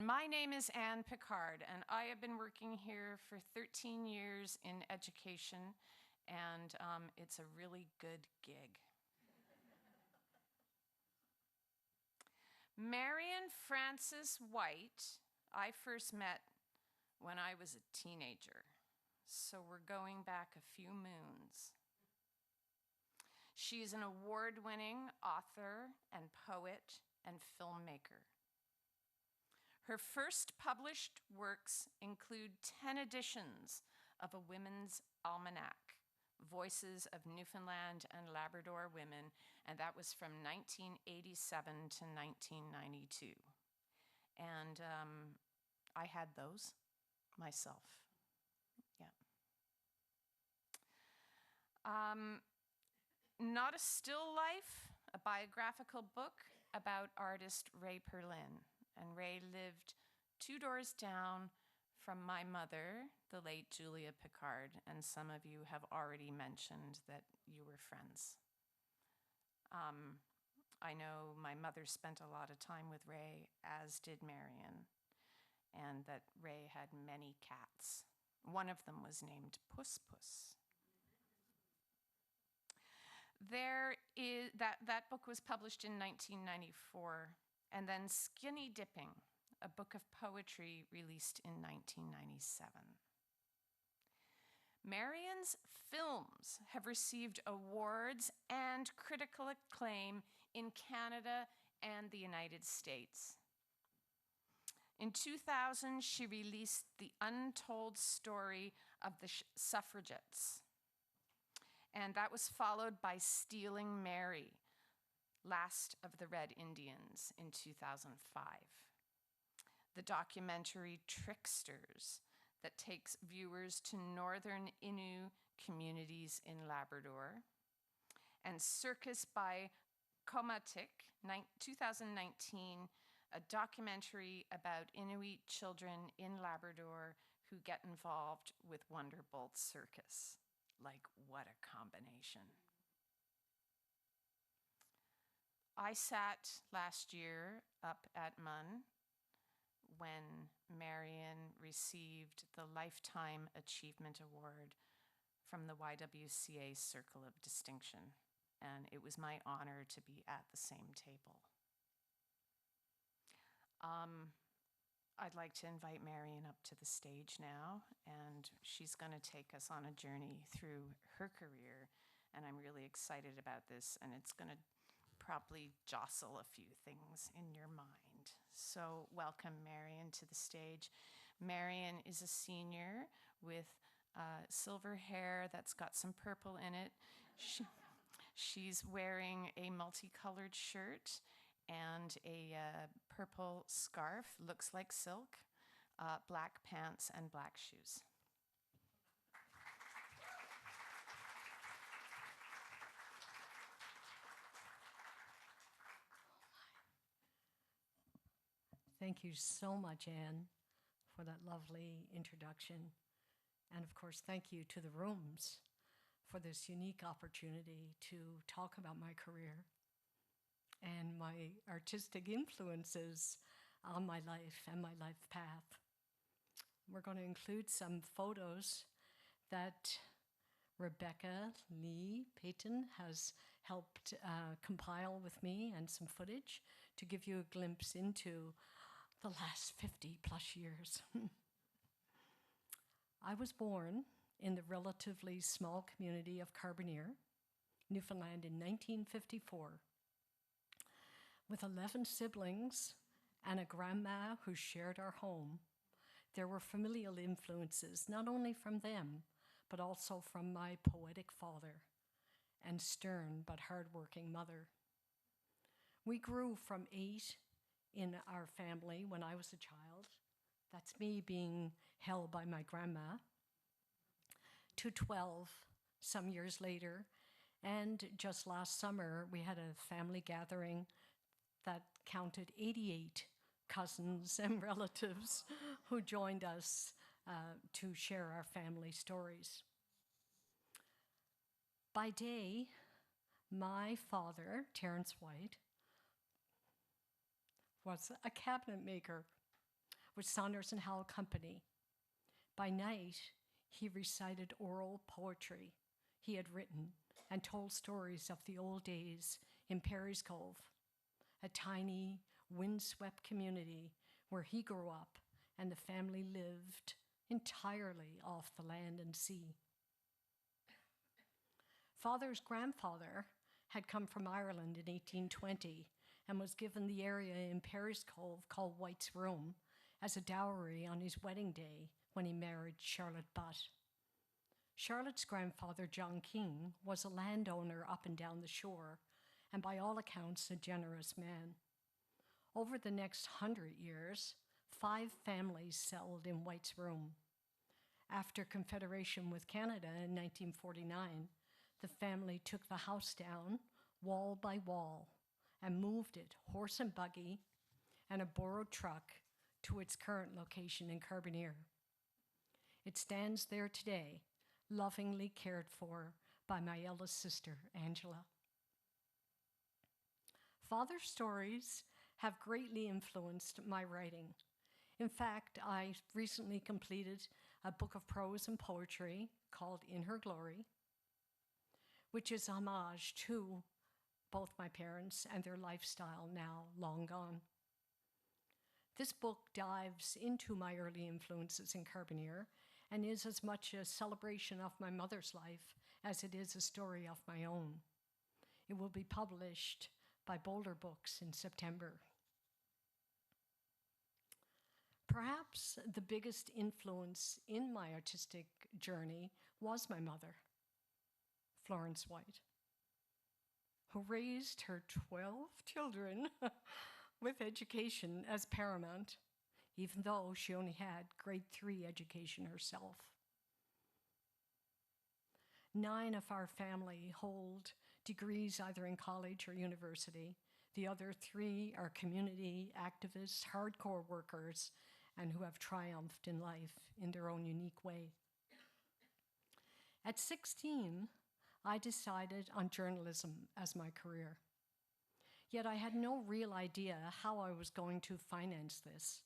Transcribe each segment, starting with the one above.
My name is Anne Pickard, and I have been working here for 13 years in education, and it's a really good gig. Marian Frances White, I first met when I was a teenager, so we're going back a few moons. She's an award-winning author and poet and filmmaker. Her first published works include 10 editions of a women's almanac, Voices of Newfoundland and Labrador Women, and that was from 1987 to 1992. And I had those myself. Yeah. Not a Still Life, a biographical book about artist Ray Perlin. And Ray lived 2 doors down from my mother, the late Julia Pickard, and some of you have already mentioned that you were friends. I know my mother spent a lot of time with Ray, as did Marian, and that Ray had many cats. One of them was named Puss Puss. That book was published in 1994, and then Skinny Dipping, a book of poetry released in 1997. Marian's films have received awards and critical acclaim in Canada and the United States. In 2000, she released The Untold Story of the Suffragettes, and that was followed by Stealing Mary, Last of the Red Indians in 2005. The documentary Tricksters that takes viewers to northern Innu communities in Labrador, and Circus by Comatic, 2019, a documentary about Inuit children in Labrador who get involved with Wonderbolt Circus. Like, what a combination. I sat last year up at MUN when Marian received the Lifetime Achievement Award from the YWCA Circle of Distinction, and it was my honor to be at the same table. I'd like to invite Marian up to the stage now, and she's going to take us on a journey through her career, and I'm really excited about this, and it's going to probably jostle a few things in your mind. So welcome Marian to the stage. Marian is a senior with silver hair that's got some purple in it. She's wearing a multicolored shirt and a purple scarf, looks like silk, black pants, and black shoes. Thank you so much, Anne, for that lovely introduction. And of course, thank you to the rooms for this unique opportunity to talk about my career and my artistic influences on my life and my life path. We're going to include some photos that Rebekah Lee Peyton has helped compile with me, and some footage to give you a glimpse into the last 50 plus years. I was born in the relatively small community of Carbonear, Newfoundland in 1954. With 11 siblings and a grandma who shared our home, there were familial influences, not only from them, but also from my poetic father and stern but hardworking mother. We grew from 8 in our family when I was a child, that's me being held by my grandma, to 12 some years later. And just last summer, we had a family gathering that counted 88 cousins and relatives who joined us to share our family stories. By day, my father, Terence White, was a cabinet maker with Saunders and Howell Company. By night, he recited oral poetry he had written and told stories of the old days in Perry's Cove, a tiny, windswept community where he grew up and the family lived entirely off the land and sea. Father's grandfather had come from Ireland in 1820 and was given the area in Perry's Cove called White's Room as a dowry on his wedding day when he married Charlotte Butt. Charlotte's grandfather, John King, was a landowner up and down the shore, and by all accounts, a generous man. Over the next 100 years, 5 families settled in White's Room. After Confederation with Canada in 1949, the family took the house down, wall by wall, and moved it, horse and buggy, and a borrowed truck, to its current location in Carbonear. It stands there today, lovingly cared for by my eldest sister, Angela. Father's stories have greatly influenced my writing. In fact, I recently completed a book of prose and poetry called In Her Glory, which is homage to both my parents and their lifestyle now long gone. This book dives into my early influences in Carbonear and is as much a celebration of my mother's life as it is a story of my own. It will be published by Boulder Books in September. Perhaps the biggest influence in my artistic journey was my mother, Florence White, who raised her 12 children with education as paramount, even though she only had grade 3 education herself. 9 of our family hold degrees either in college or university. The other 3 are community activists, hardcore workers, and who have triumphed in life in their own unique way. At 16, I decided on journalism as my career. Yet I had no real idea how I was going to finance this.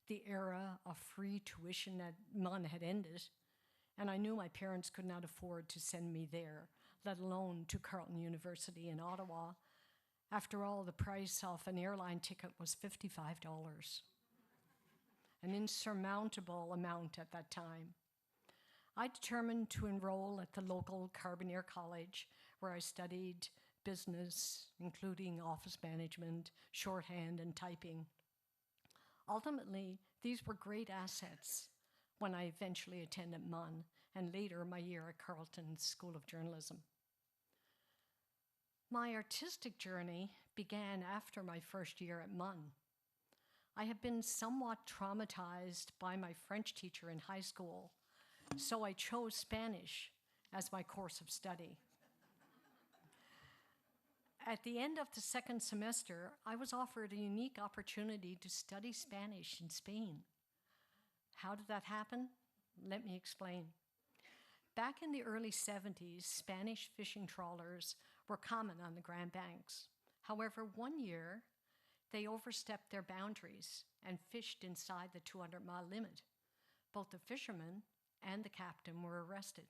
The era of free tuition at MUN had ended, and I knew my parents could not afford to send me there, let alone to Carleton University in Ottawa. After all, the price of an airline ticket was $55, an insurmountable amount at that time. I determined to enroll at the local Carbonear College, where I studied business, including office management, shorthand, and typing. Ultimately, these were great assets when I eventually attended MUN, and later my year at Carleton School of Journalism. My artistic journey began after my first year at MUN. I had been somewhat traumatized by my French teacher in high school, so I chose Spanish as my course of study. At the end of the second semester, I was offered a unique opportunity to study Spanish in Spain. How did that happen? Let me explain. Back in the early 70s, Spanish fishing trawlers were common on the Grand Banks. However, one year, they overstepped their boundaries and fished inside the 200-mile limit. Both the fishermen and the captain were arrested.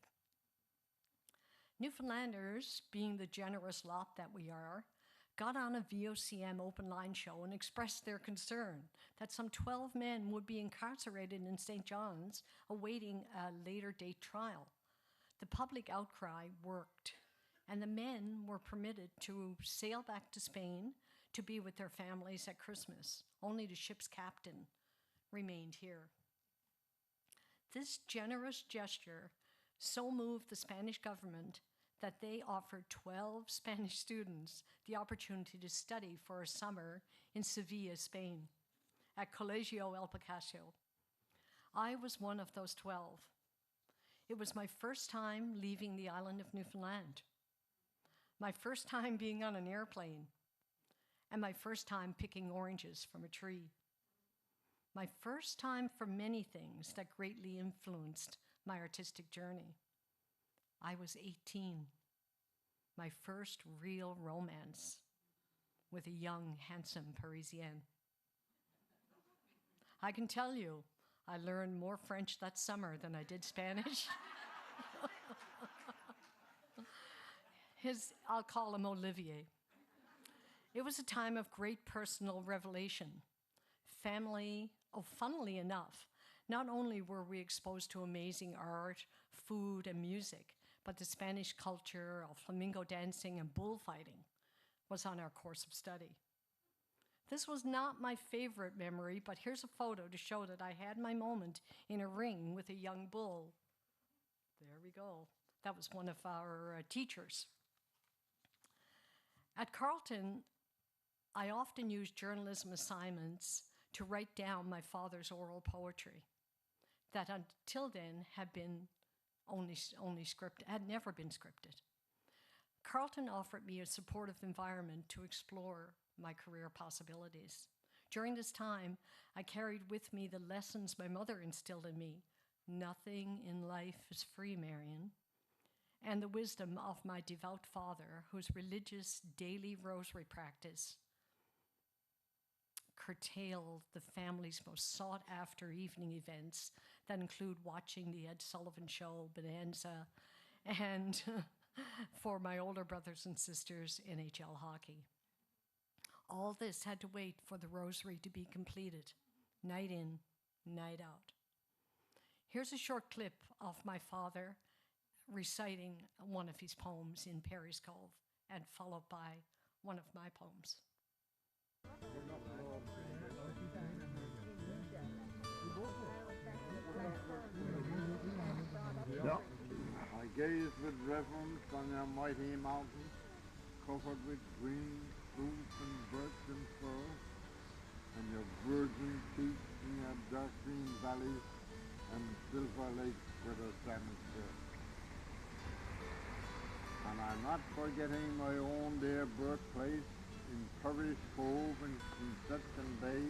Newfoundlanders, being the generous lot that we are, got on a VOCM open line show and expressed their concern that some 12 men would be incarcerated in St. John's awaiting a later date trial. The public outcry worked, and the men were permitted to sail back to Spain to be with their families at Christmas. Only the ship's captain remained here. This generous gesture so moved the Spanish government that they offered 12 Spanish students the opportunity to study for a summer in Sevilla, Spain, at Colegio El Picasso. I was one of those 12. It was my first time leaving the island of Newfoundland, my first time being on an airplane, and my first time picking oranges from a tree. My first time for many things that greatly influenced my artistic journey. I was 18, my first real romance with a young, handsome Parisienne. I can tell you, I learned more French that summer than I did Spanish. I'll call him Olivier. It was a time of great personal revelation. Funnily enough, not only were we exposed to amazing art, food, and music, but the Spanish culture of flamenco dancing and bullfighting was on our course of study. This was not my favorite memory, but here's a photo to show that I had my moment in a ring with a young bull. There we go. That was one of our teachers. At Carleton, I often used journalism assignments to write down my father's oral poetry that until then had been only scripted, had never been scripted. Carleton offered me a supportive environment to explore my career possibilities. During this time, I carried with me the lessons my mother instilled in me. Nothing in life is free, Marian. And the wisdom of my devout father, whose religious daily rosary practice curtailed the family's most sought-after evening events that include watching the Ed Sullivan Show, Bonanza, and for my older brothers and sisters, NHL hockey. All this had to wait for the rosary to be completed, night in, night out. Here's a short clip of my father reciting one of his poems in Perry's Cove, and followed by one of my poems. Yeah. I gaze with reverence on your mighty mountains, covered with green fruits and birch and fir, and your virgin peaks and your dark green valleys and silver lakes where the salmon swim. And I'm not forgetting my own dear birthplace in Perry's Cove and Conception Bay,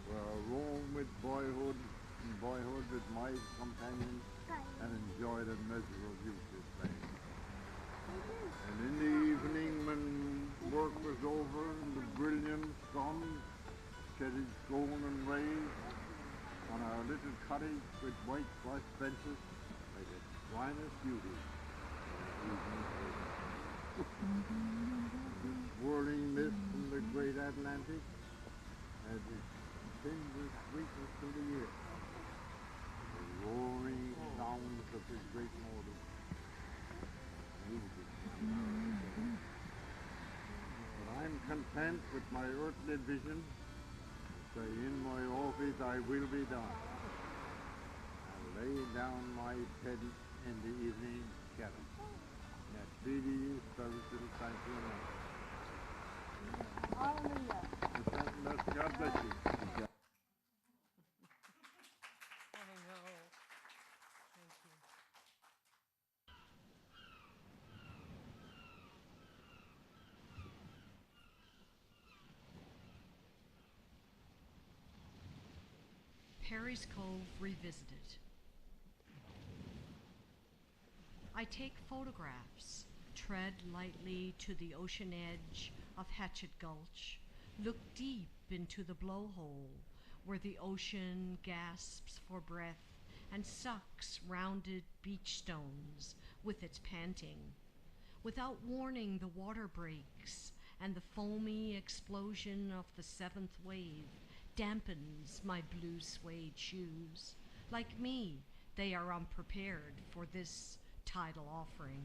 where I roam with boyhood with my companions and enjoyed a measure of youth this day. And in the evening when work was over and the brilliant sun shed its golden rays on our little cottage with whitewashed benches like a finest beauty. The swirling mist from the great Atlantic as it sends sweetness to the ear. The roaring sounds of the great northern music. But I'm content with my earthly vision. Say, in my office I will be done. I lay down my head in the evening shadow. That speedy service will thank you now. Hallelujah. God bless you. Oh, no. Thank you. Perry's Cove Revisited. I take photographs, tread lightly to the ocean edge of Hatchet Gulch, look deep into the blowhole where the ocean gasps for breath and sucks rounded beach stones with its panting. Without warning, the water breaks, and the foamy explosion of the seventh wave dampens my blue suede shoes. Like me, they are unprepared for this tidal offering.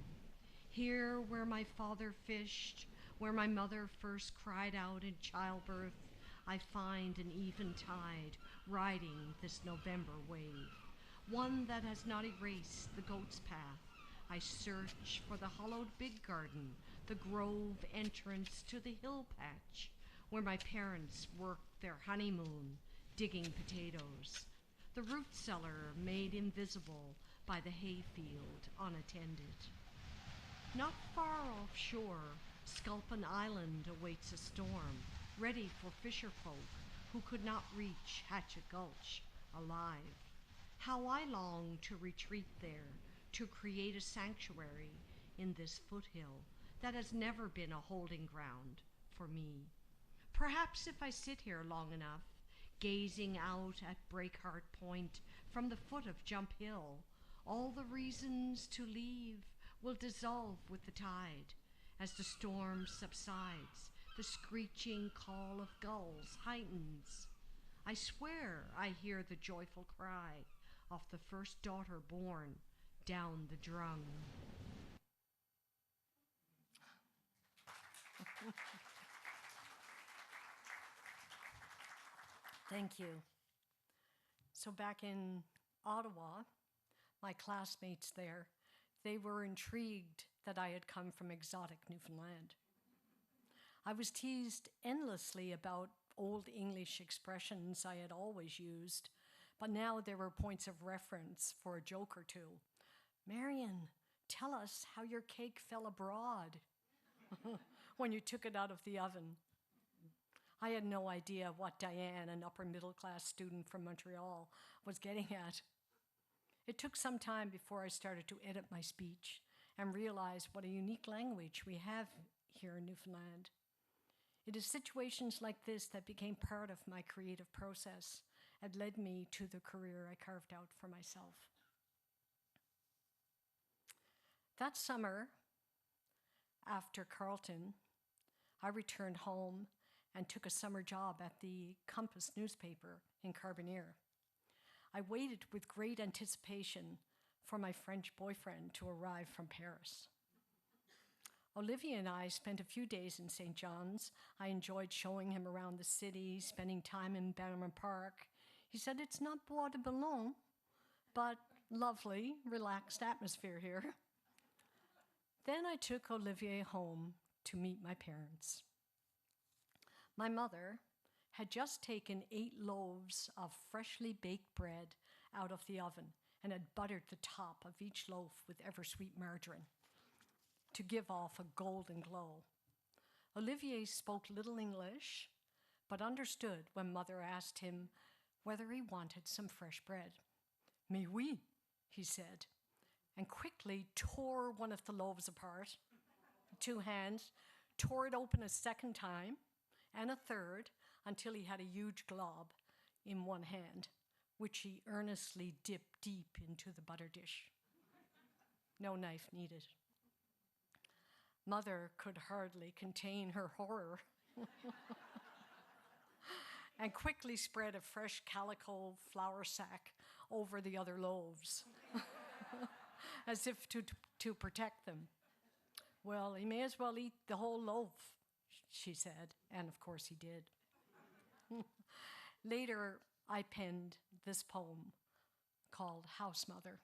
Here where my father fished, where my mother first cried out in childbirth, I find an even tide riding this November wave, one that has not erased the goat's path. I search for the hollowed big garden, the grove entrance to the hill patch, where my parents worked their honeymoon, digging potatoes. The root cellar made invisible by the hayfield unattended. Not far offshore, Sculpin Island awaits a storm, ready for fisherfolk who could not reach Hatchet Gulch alive. How I long to retreat there, to create a sanctuary in this foothill that has never been a holding ground for me. Perhaps if I sit here long enough, gazing out at Breakheart Point from the foot of Jump Hill. All the reasons to leave will dissolve with the tide. As the storm subsides, the screeching call of gulls heightens. I swear I hear the joyful cry of the first daughter born down the drung. Thank you. So back in Ottawa, my classmates there, they were intrigued that I had come from exotic Newfoundland. I was teased endlessly about old English expressions I had always used, but now there were points of reference for a joke or two. Marian, tell us how your cake fell abroad when you took it out of the oven. I had no idea what Diane, an upper middle class student from Montreal, was getting at. It took some time before I started to edit my speech and realize what a unique language we have here in Newfoundland. It is situations like this that became part of my creative process and led me to the career I carved out for myself. That summer, after Carleton, I returned home and took a summer job at the Compass newspaper in Carbonear. I waited with great anticipation for my French boyfriend to arrive from Paris. Olivia and I spent a few days in St. John's. I enjoyed showing him around the city, spending time in Bannerman Park. He said it's not Bois de Boulogne, but lovely, relaxed atmosphere here. Then I took Olivier home to meet my parents. My mother had just taken 8 loaves of freshly baked bread out of the oven and had buttered the top of each loaf with ever-sweet margarine to give off a golden glow. Olivier spoke little English, but understood when Mother asked him whether he wanted some fresh bread. Mais oui, he said, and quickly tore one of the loaves apart, 2 hands, tore it open a second time, and a third, until he had a huge glob in one hand, which he earnestly dipped deep into the butter dish. No knife needed. Mother could hardly contain her horror and quickly spread a fresh calico flour sack over the other loaves as if to protect them. Well, he may as well eat the whole loaf, she said, and of course he did. Later, I penned this poem called House Mother.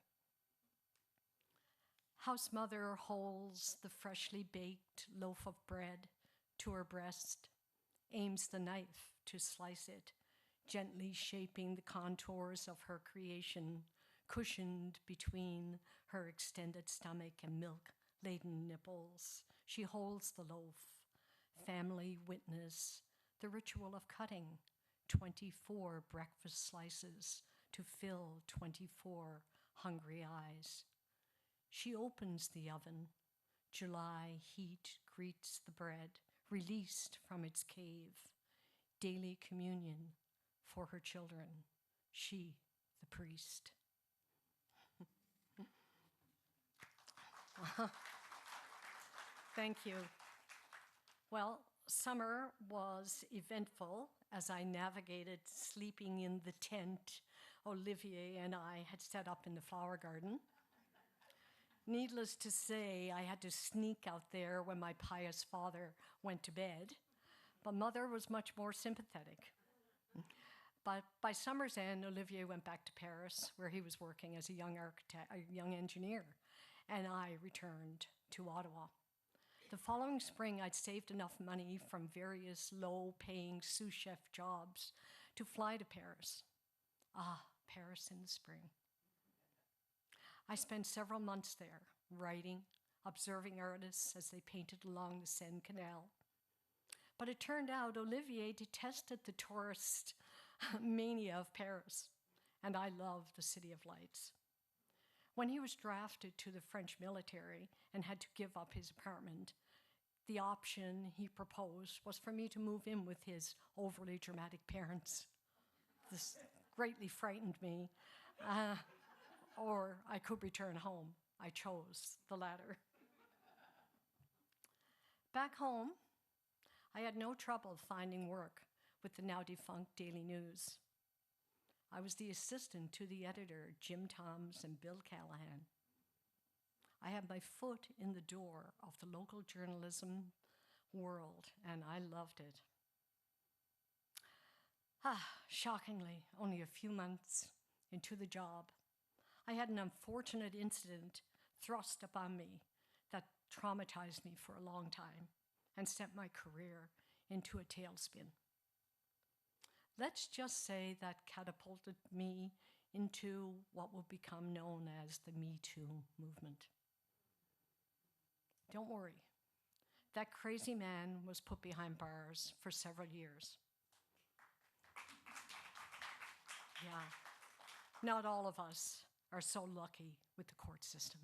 House Mother holds the freshly baked loaf of bread to her breast, aims the knife to slice it, gently shaping the contours of her creation, cushioned between her extended stomach and milk-laden nipples. She holds the loaf, family witness, the ritual of cutting 24 breakfast slices to fill 24 hungry eyes. She opens the oven. July heat greets the bread, released from its cave. Daily communion for her children. She, the priest. Thank you. Well, summer was eventful as I navigated sleeping in the tent Olivier and I had set up in the flower garden. Needless to say, I had to sneak out there when my pious father went to bed, but Mother was much more sympathetic. But by summer's end, Olivier went back to Paris, where he was working as a young architect, a young engineer, and I returned to Ottawa. The following spring, I'd saved enough money from various low-paying sous chef jobs to fly to Paris. Ah, Paris in the spring. I spent several months there, writing, observing artists as they painted along the Seine Canal. But it turned out Olivier detested the tourist mania of Paris, and I loved the City of Lights. When he was drafted to the French military and had to give up his apartment, the option he proposed was for me to move in with his overly dramatic parents. This greatly frightened me. Or I could return home. I chose the latter. Back home, I had no trouble finding work with the now defunct Daily News. I was the assistant to the editor, Jim Toms and Bill Callahan. I had my foot in the door of the local journalism world, and I loved it. Shockingly, only a few months into the job, I had an unfortunate incident thrust upon me that traumatized me for a long time and sent my career into a tailspin. Let's just say that catapulted me into what will become known as the Me Too movement. Don't worry, that crazy man was put behind bars for several years. Yeah, not all of us are so lucky with the court system.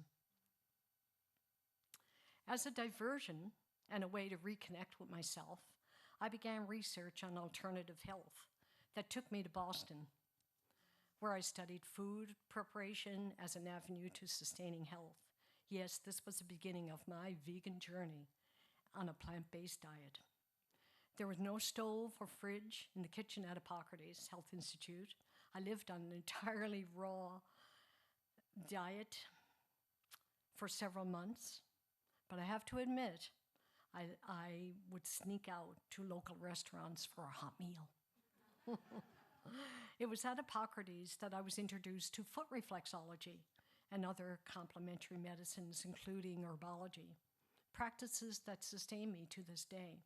As a diversion and a way to reconnect with myself, I began research on alternative health that took me to Boston, where I studied food preparation as an avenue to sustaining health. Yes, this was the beginning of my vegan journey on a plant-based diet. There was no stove or fridge in the kitchen at Hippocrates Health Institute. I lived on an entirely raw diet for several months, but I have to admit, I would sneak out to local restaurants for a hot meal. It was at Hippocrates that I was introduced to foot reflexology and other complementary medicines, including herbology, practices that sustain me to this day.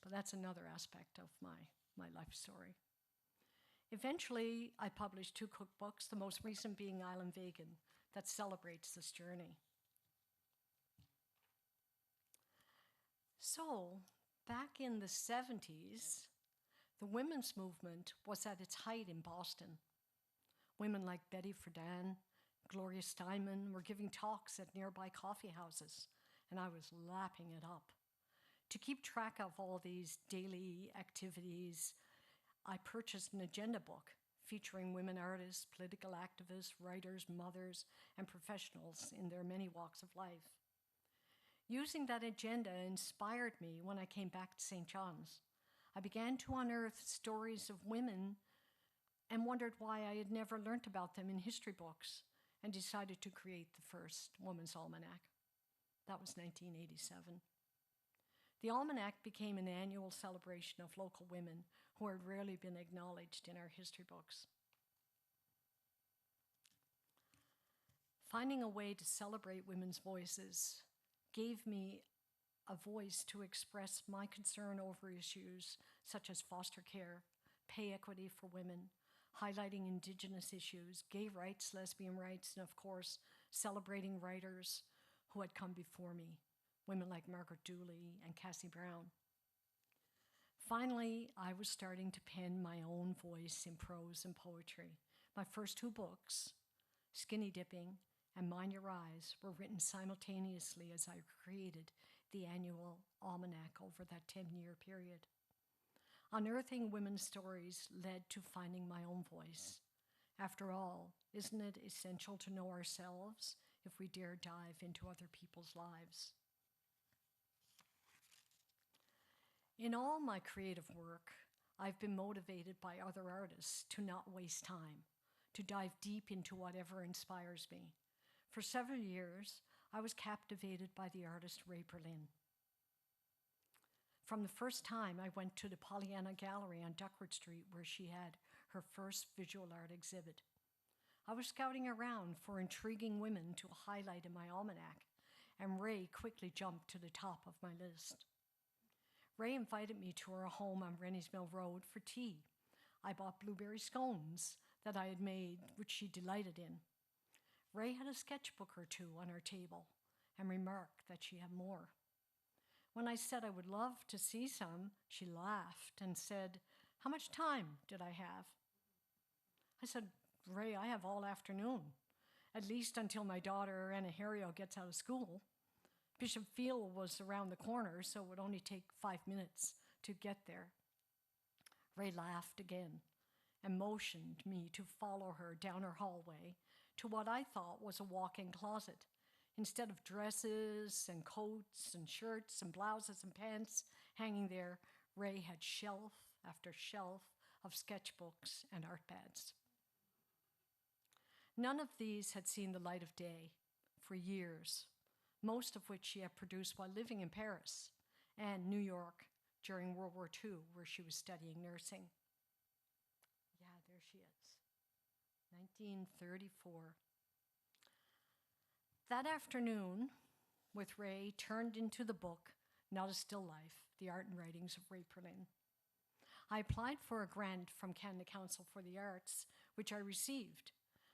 But that's another aspect of my life story. Eventually, I published 2 cookbooks, the most recent being Island Vegan, that celebrates this journey. So, back in the 70s, the women's movement was at its height in Boston. Women like Betty Friedan, Gloria Steinman were giving talks at nearby coffee houses, and I was lapping it up. To keep track of all these daily activities, I purchased an agenda book featuring women artists, political activists, writers, mothers, and professionals in their many walks of life. Using that agenda inspired me when I came back to St. John's. I began to unearth stories of women and wondered why I had never learned about them in history books, and decided to create the first Woman's Almanac. That was 1987. The Almanac became an annual celebration of local women who had rarely been acknowledged in our history books. Finding a way to celebrate women's voices gave me a voice to express my concern over issues such as foster care, pay equity for women, highlighting Indigenous issues, gay rights, lesbian rights, and of course, celebrating writers who had come before me, women like Margaret Dooley and Cassie Brown. Finally, I was starting to pen my own voice in prose and poetry. My first 2 books, Skinny Dipping and Mind Your Eyes, were written simultaneously as I created the annual almanac over that 10-year period. Unearthing women's stories led to finding my own voice. After all, isn't it essential to know ourselves if we dare dive into other people's lives? In all my creative work, I've been motivated by other artists to not waste time, to dive deep into whatever inspires me. For several years, I was captivated by the artist Ray Berlin. From the first time I went to the Pollyanna Gallery on Duckworth Street, where she had her first visual art exhibit, I was scouting around for intriguing women to highlight in my almanac, and Ray quickly jumped to the top of my list. Ray invited me to her home on Rennie's Mill Road for tea. I bought blueberry scones that I had made, which she delighted in. Ray had a sketchbook or 2 on her table and remarked that she had more. When I said I would love to see some, she laughed and said, "How much time did I have?" I said, "Ray, I have all afternoon, at least until my daughter Anna Harrio gets out of school." Bishop Field was around the corner, so it would only take 5 minutes to get there. Ray laughed again and motioned me to follow her down her hallway to what I thought was a walk-in closet. Instead of dresses and coats and shirts and blouses and pants hanging there, Ray had shelf after shelf of sketchbooks and art pads. None of these had seen the light of day for years, most of which she had produced while living in Paris and New York during World War II, where she was studying nursing. Yeah, there she is. 1934. That afternoon, with Ray, turned into the book, Not a Still Life, The Art and Writings of Ray Perlin. I applied for a grant from Canada Council for the Arts, which I received.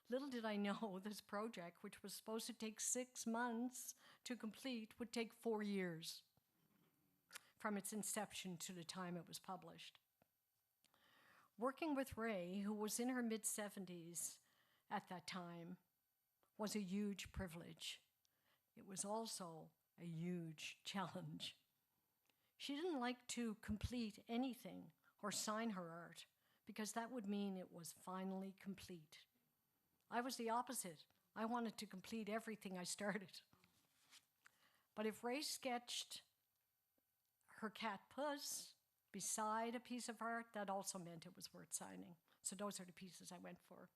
Little did I know this project, which was supposed to take 6 months to complete, would take 4 years from its inception to the time it was published. Working with Ray, who was in her mid-70s at that time, was a huge privilege. It was also a huge challenge. She didn't like to complete anything or sign her art because that would mean it was finally complete. I was the opposite. I wanted to complete everything I started. But if Ray sketched her cat Puss beside a piece of art, that also meant it was worth signing. So those are the pieces I went for.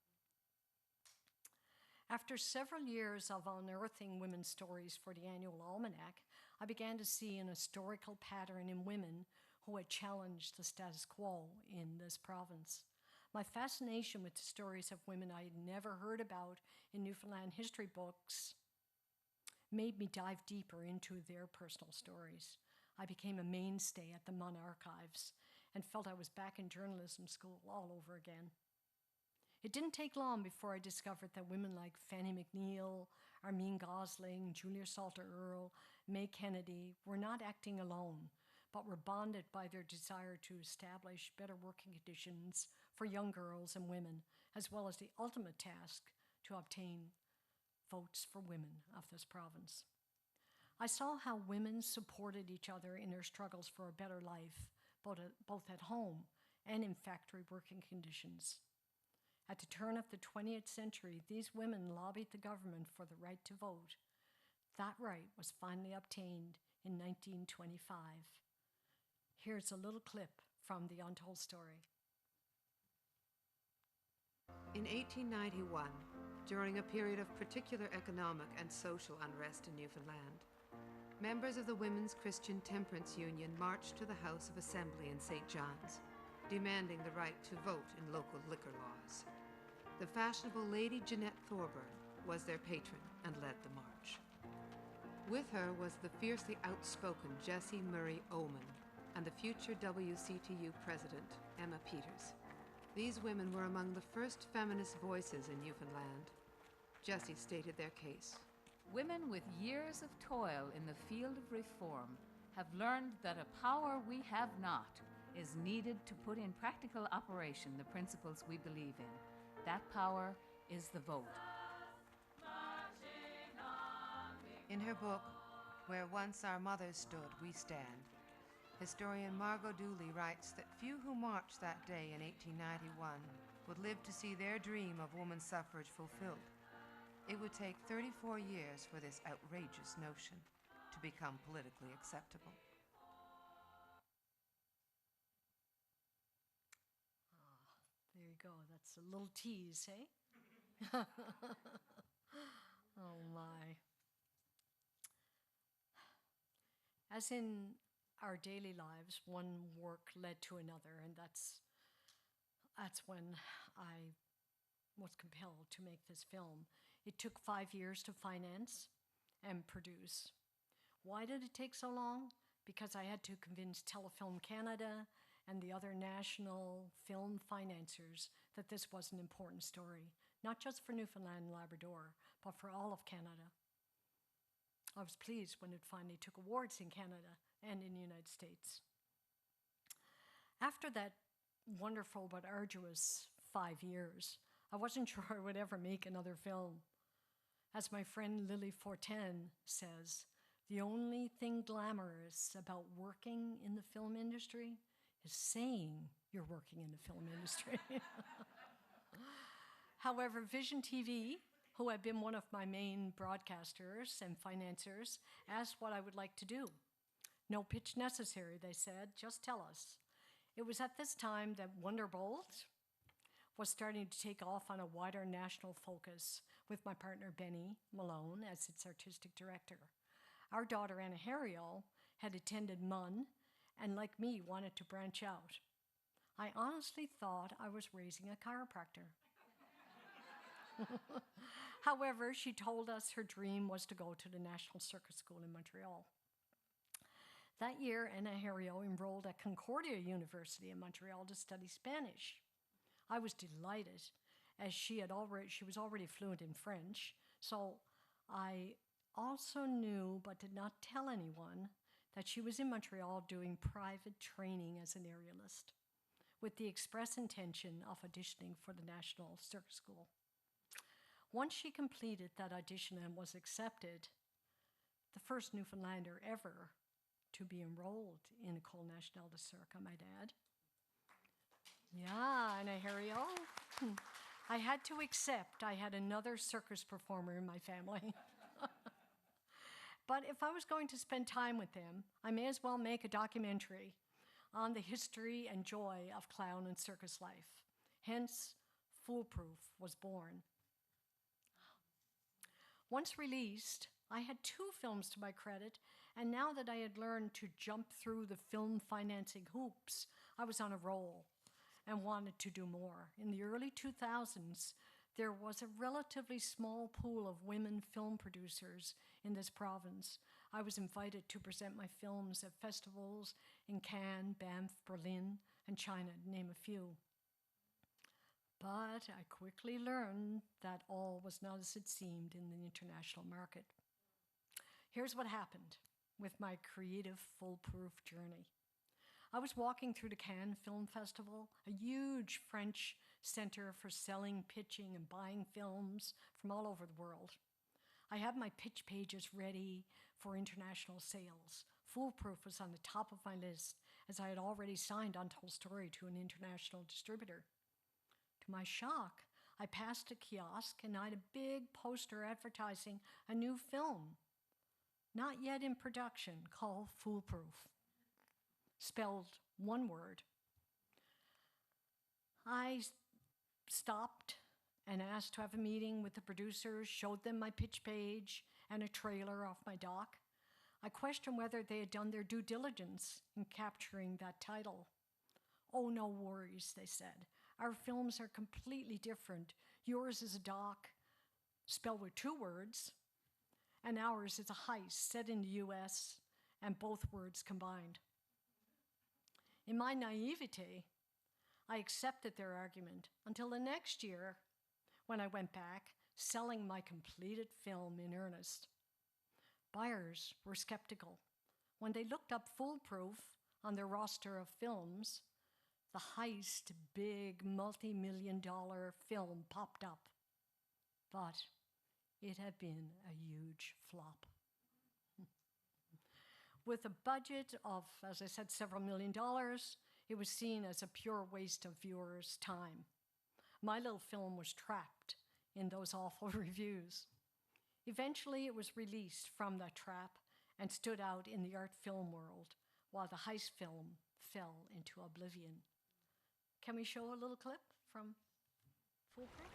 After several years of unearthing women's stories for the annual almanac, I began to see an historical pattern in women who had challenged the status quo in this province. My fascination with the stories of women I had never heard about in Newfoundland history books made me dive deeper into their personal stories. I became a mainstay at the Munn Archives and felt I was back in journalism school all over again. It didn't take long before I discovered that women like Fanny McNeil, Armine Gosling, Julia Salter Earle, May Kennedy were not acting alone, but were bonded by their desire to establish better working conditions for young girls and women, as well as the ultimate task to obtain votes for women of this province. I saw how women supported each other in their struggles for a better life, both at home and in factory working conditions. At the turn of the 20th century, these women lobbied the government for the right to vote. That right was finally obtained in 1925. Here's a little clip from The Untold Story. In 1891, during a period of particular economic and social unrest in Newfoundland, members of the Women's Christian Temperance Union marched to the House of Assembly in St. John's, demanding the right to vote in local liquor laws. The fashionable Lady Jeanette Thorburn was their patron and led the march. With her was the fiercely outspoken Jessie Murray Oman and the future WCTU president, Emma Peters. These women were among the first feminist voices in Newfoundland. Jessie stated their case. Women with years of toil in the field of reform have learned that a power we have not is needed to put in practical operation the principles we believe in. That power is the vote. In her book, Where Once Our Mothers Stood, We Stand, historian Margot Dooley writes that few who marched that day in 1891 would live to see their dream of women's suffrage fulfilled. It would take 34 years for this outrageous notion to become politically acceptable. There you go. That's a little tease, eh? Oh, my. As in our daily lives, one work led to another, and that's when I was compelled to make this film. It took 5 years to finance and produce. Why did it take so long? Because I had to convince Telefilm Canada and the other national film financiers that this was an important story, not just for Newfoundland and Labrador, but for all of Canada. I was pleased when it finally took awards in Canada and in the United States. After that wonderful but arduous 5 years, I wasn't sure I would ever make another film. As my friend Lily Fortin says, the only thing glamorous about working in the film industry is saying you're working in the film industry. However, Vision TV, who had been one of my main broadcasters and financiers, asked what I would like to do. No pitch necessary, they said, just tell us. It was at this time that Wonderbolt was starting to take off on a wider national focus, with my partner Benny Malone as its artistic director. Our daughter Anna Harriel had attended MUN and, like me, wanted to branch out. I honestly thought I was raising a chiropractor. However, she told us her dream was to go to the National Circus School in Montreal. That year, Anna Harriel enrolled at Concordia University in Montreal to study Spanish. I was delighted, as she was already fluent in French, so I also knew, but did not tell anyone, that she was in Montreal doing private training as an aerialist, with the express intention of auditioning for the National Circus School. Once she completed that audition and was accepted, the first Newfoundlander ever to be enrolled in École Nationale de Cirque, I might add. Yeah, Anna Harriel. I had to accept I had another circus performer in my family. But if I was going to spend time with them, I may as well make a documentary on the history and joy of clown and circus life. Hence, Foolproof was born. Once released, I had 2 films to my credit, and now that I had learned to jump through the film financing hoops, I was on a roll and wanted to do more. In the early 2000s, there was a relatively small pool of women film producers in this province. I was invited to present my films at festivals in Cannes, Banff, Berlin, and China, to name a few. But I quickly learned that all was not as it seemed in the international market. Here's what happened with my creative foolproof journey. I was walking through the Cannes Film Festival, a huge French center for selling, pitching, and buying films from all over the world. I had my pitch pages ready for international sales. Foolproof was on the top of my list, as I had already signed Untold Story to an international distributor. To my shock, I passed a kiosk and I had a big poster advertising a new film, not yet in production, called Foolproof, spelled one word. I stopped and asked to have a meeting with the producers, showed them my pitch page and a trailer off my dock. I questioned whether they had done their due diligence in capturing that title. Oh, no worries, they said. Our films are completely different. Yours is a doc spelled with 2 words, and ours is a heist set in the US and both words combined. In my naivete, I accepted their argument until the next year when I went back, selling my completed film in earnest. Buyers were skeptical. When they looked up Foolproof on their roster of films, the heist, big, multi-million-dollar film popped up. But it had been a huge flop. With a budget of, as I said, several $1 million, it was seen as a pure waste of viewers' time. My little film was trapped in those awful reviews. Eventually, it was released from that trap and stood out in the art film world, while the heist film fell into oblivion. Can we show a little clip from Foolproof?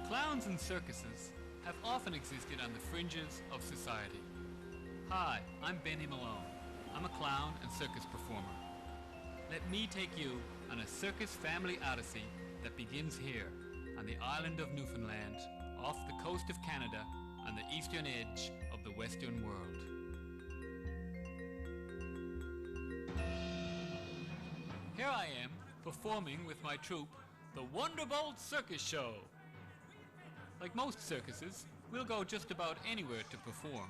Clowns and circuses have often existed on the fringes of society. Hi, I'm Benny Malone. I'm a clown and circus performer. Let me take you on a circus family odyssey that begins here on the island of Newfoundland, off the coast of Canada, on the eastern edge of the Western world. Here I am, performing with my troupe, the Wonderbolt Circus Show. Like most circuses, we'll go just about anywhere to perform.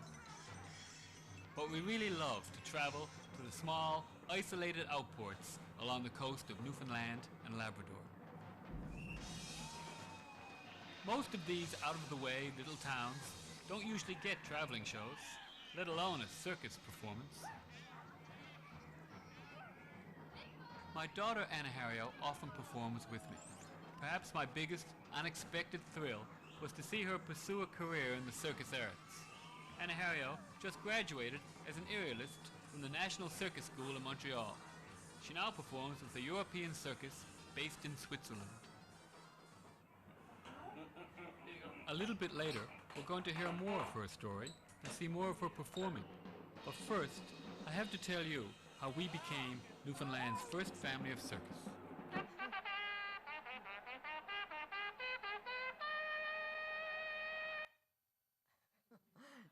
But we really love to travel to the small, isolated outports along the coast of Newfoundland and Labrador. Most of these out-of-the-way little towns don't usually get traveling shows, let alone a circus performance. My daughter Anna Harrio often performs with me. Perhaps my biggest unexpected thrill was to see her pursue a career in the circus arts. Anna Harrio just graduated as an aerialist from the National Circus School in Montreal. She now performs with a European circus based in Switzerland. A little bit later, we're going to hear more of her story and see more of her performing. But first, I have to tell you how we became Newfoundland's first family of circus.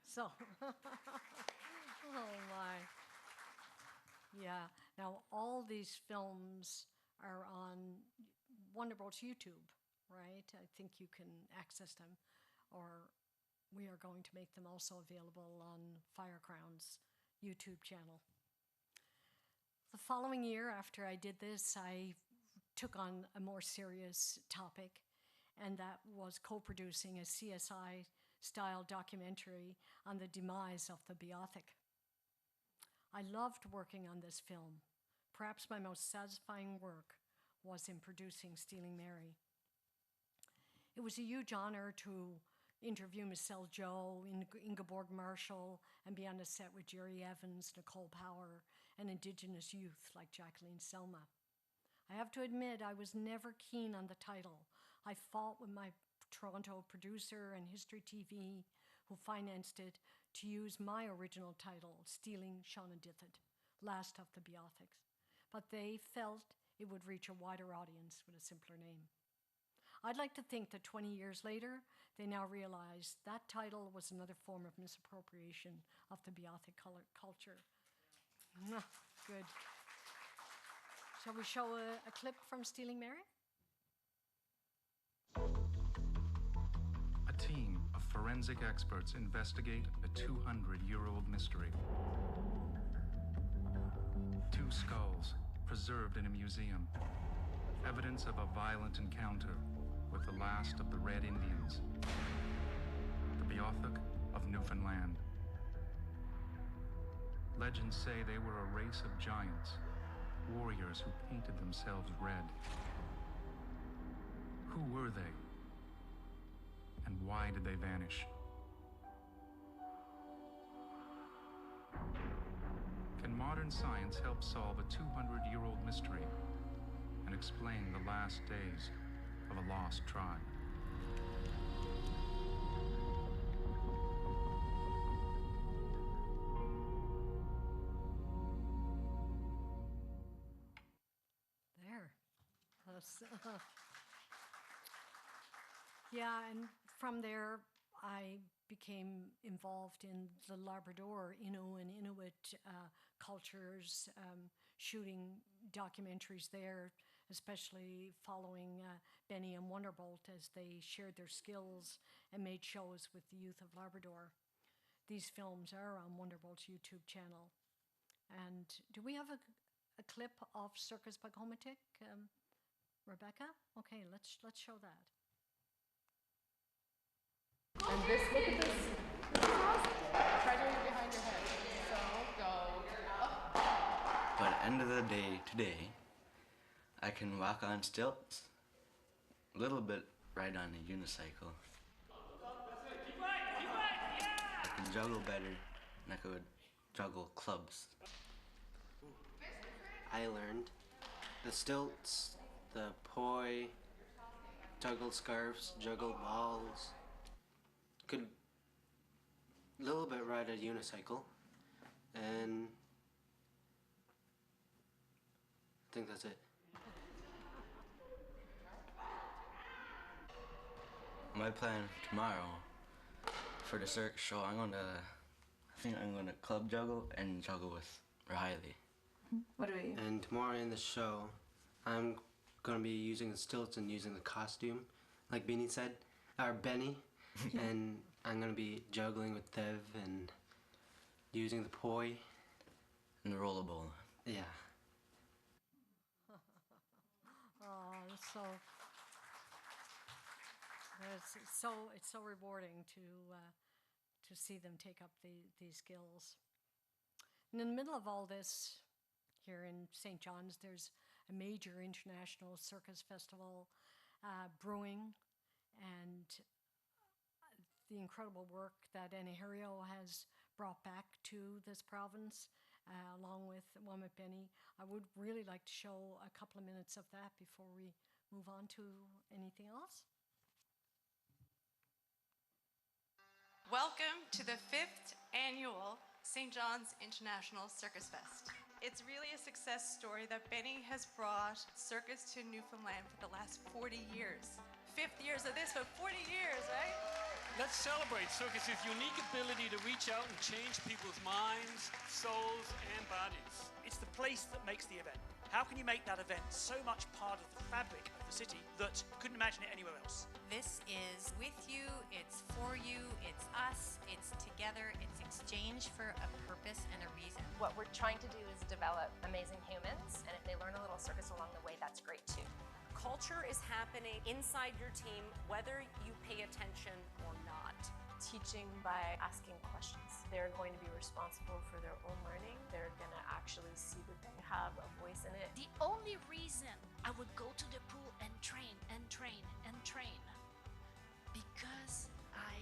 So, oh my. Yeah, now all these films are on Wonderbolt's YouTube, right? I think you can access them, or we are going to make them also available on Firecrown's YouTube channel. The following year after I did this, I took on a more serious topic, and that was co-producing a CSI-style documentary on the demise of the Beothuk. I loved working on this film. Perhaps my most satisfying work was in producing Stealing Mary. It was a huge honor to interview Michelle Joe, Ingeborg Marshall, and be on the set with Jerry Evans, Nicole Power, and Indigenous youth like Jacqueline Selma. I have to admit, I was never keen on the title. I fought with my Toronto producer and History TV, who financed it, to use my original title, Stealing Shaunadithit, Last of the Beothuks. But they felt it would reach a wider audience with a simpler name. I'd like to think that 20 years later, they now realize that title was another form of misappropriation of the Beothuk culture. Good. Shall we show a clip from Stealing Mary? A team of forensic experts investigate a 200-year-old mystery. Two skulls preserved in a museum, evidence of a violent encounter with the last of the Red Indians, the Beothuk of Newfoundland. Legends say they were a race of giants, warriors who painted themselves red. Who were they? And why did they vanish? Can modern science help solve a 200-year-old mystery and explain the last days of a lost tribe? There. Yeah, and from there, I became involved in the Labrador, Innu and Inuit cultures, shooting documentaries there, especially following Benny and Wonderbolt as they shared their skills and made shows with the youth of Labrador. These films are on Wonderbolt's YouTube channel. And do we have a clip of Circus Pagomatic, Rebekah? Okay, let's show that. And this, look at this. This is awesome. Try doing it behind your head. So, go up. But at the end of the day, today, I can walk on stilts, a little bit ride on a unicycle. I can juggle better than I could juggle clubs. I learned the stilts, the poi, juggle scarves, juggle balls. Could a little bit ride a unicycle, and I think that's it. My plan tomorrow for the circus show, I think I'm gonna club juggle and juggle with Riley. What about you? And tomorrow in the show, I'm gonna be using the stilts and using the costume, like Benny said, or Benny, and I'm gonna be juggling with Dev and using the poi And the rollerball. Yeah. Oh, so It's so rewarding to see them take up these skills. And in the middle of all this, here in St. John's, there's a major international circus festival brewing, and the incredible work that Enihirio has brought back to this province, along with Wamut Benny. I would really like to show a couple of minutes of that before we move on to anything else. Welcome to the 5th annual St. John's International Circus Fest. It's really a success story that Benny has brought circus to Newfoundland for the last 40 years. 50 years of this, but 40 years, right? Let's celebrate circus's unique ability to reach out and change people's minds, souls, and bodies. It's the place that makes the event. How can you make that event so much part of the fabric of the city that you couldn't imagine it anywhere else? This is with you, it's for you, it's us, it's together, it's exchange for a purpose and a reason. What we're trying to do is develop amazing humans, and if they learn a little circus along the way, that's great too. Culture is happening inside your team, whether you pay attention or not. Teaching by asking questions. They're going to be responsible for their own learning. They're going to actually see that they have a voice in it. The only reason I would go to the pool and train and train and train, because I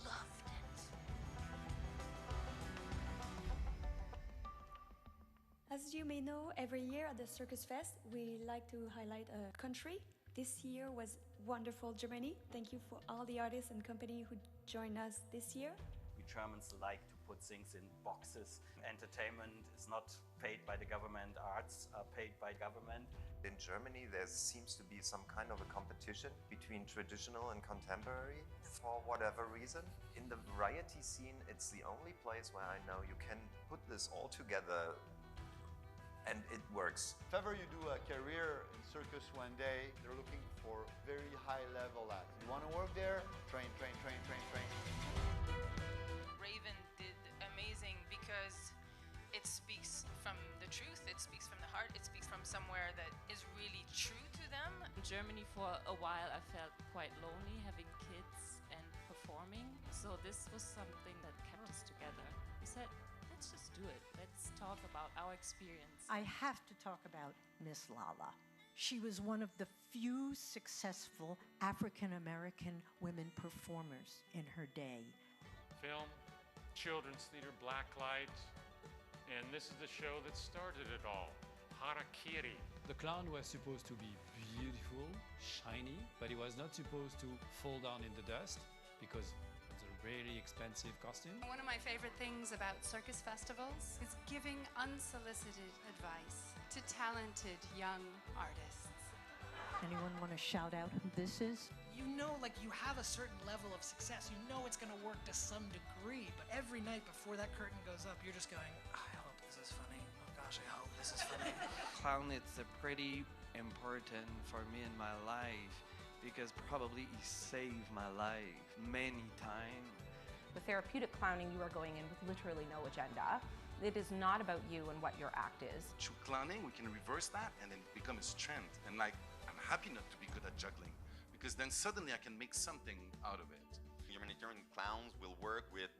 loved it. As you may know, every year at the Circus Fest, we like to highlight a country. This year was wonderful, Germany. Thank you for all the artists and company who joined us this year. We Germans like to put things in boxes. Entertainment is not paid by the government, arts are paid by government. In Germany, there seems to be some kind of a competition between traditional and contemporary for whatever reason. In the variety scene, it's the only place where I know you can put this all together and it works. If ever you do a career in circus one day, they're looking for very high level acts. You want to work there? Train, train, train, train, train. Raven did amazing because it speaks from the truth, it speaks from the heart, it speaks from somewhere that is really true to them. In Germany for a while I felt quite lonely having kids and performing, so this was something that kept us together. We said, let's just do it. Let's talk about our experience. I have to talk about Miss Lala. She was one of the few successful African-American women performers in her day. Film, children's theater, blacklight, and this is the show that started it all, Harakiri. The clown was supposed to be beautiful, shiny, but he was not supposed to fall down in the dust because really expensive costume. One of my favorite things about circus festivals is giving unsolicited advice to talented young artists. Anyone want to shout out who this is? You know, like you have a certain level of success. You know it's going to work to some degree, but every night before that curtain goes up, you're just going, I hope this is funny. Oh gosh, I hope this is funny. Clown, it's pretty important for me in my life because probably he saved my life many times. With therapeutic clowning, you are going in with literally no agenda. It is not about you and what your act is. Through clowning, we can reverse that and then become a strength. And like, I'm happy not to be good at juggling because then suddenly I can make something out of it. Humanitarian clowns will work with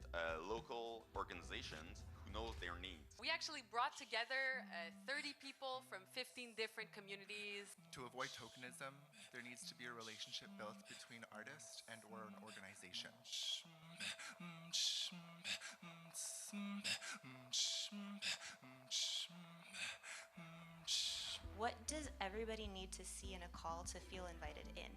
local organizations who knows their needs. We actually brought together 30 people from 15 different communities. To avoid tokenism, there needs to be a relationship built between artist and or an organization. What does everybody need to see in a call to feel invited in?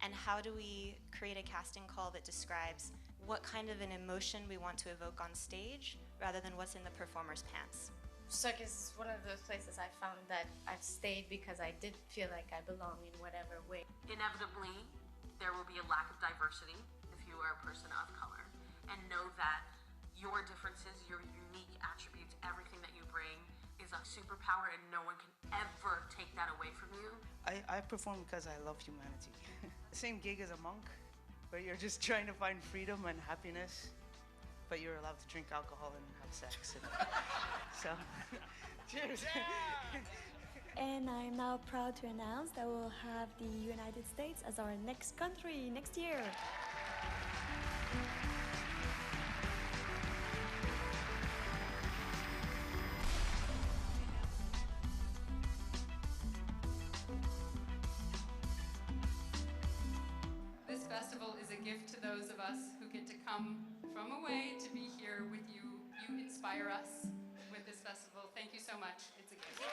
And how do we create a casting call that describes what kind of an emotion we want to evoke on stage rather than what's in the performer's pants? Circus is one of those places I found that I've stayed because I did feel like I belong in whatever way. Inevitably, there will be a lack of diversity if you are a person of color. And know that your differences, your unique attributes, everything that you bring is a superpower and no one can ever take that away from you. I perform because I love humanity. The same gig as a monk, where you're just trying to find freedom and happiness, but you're allowed to drink alcohol and have sex. So, cheers. Yeah. And I'm now proud to announce that we'll have the United States as our next country next year. This festival is a gift to those of us who get to come from away to be here with you. You inspire us with this festival. Thank you so much. It's a gift.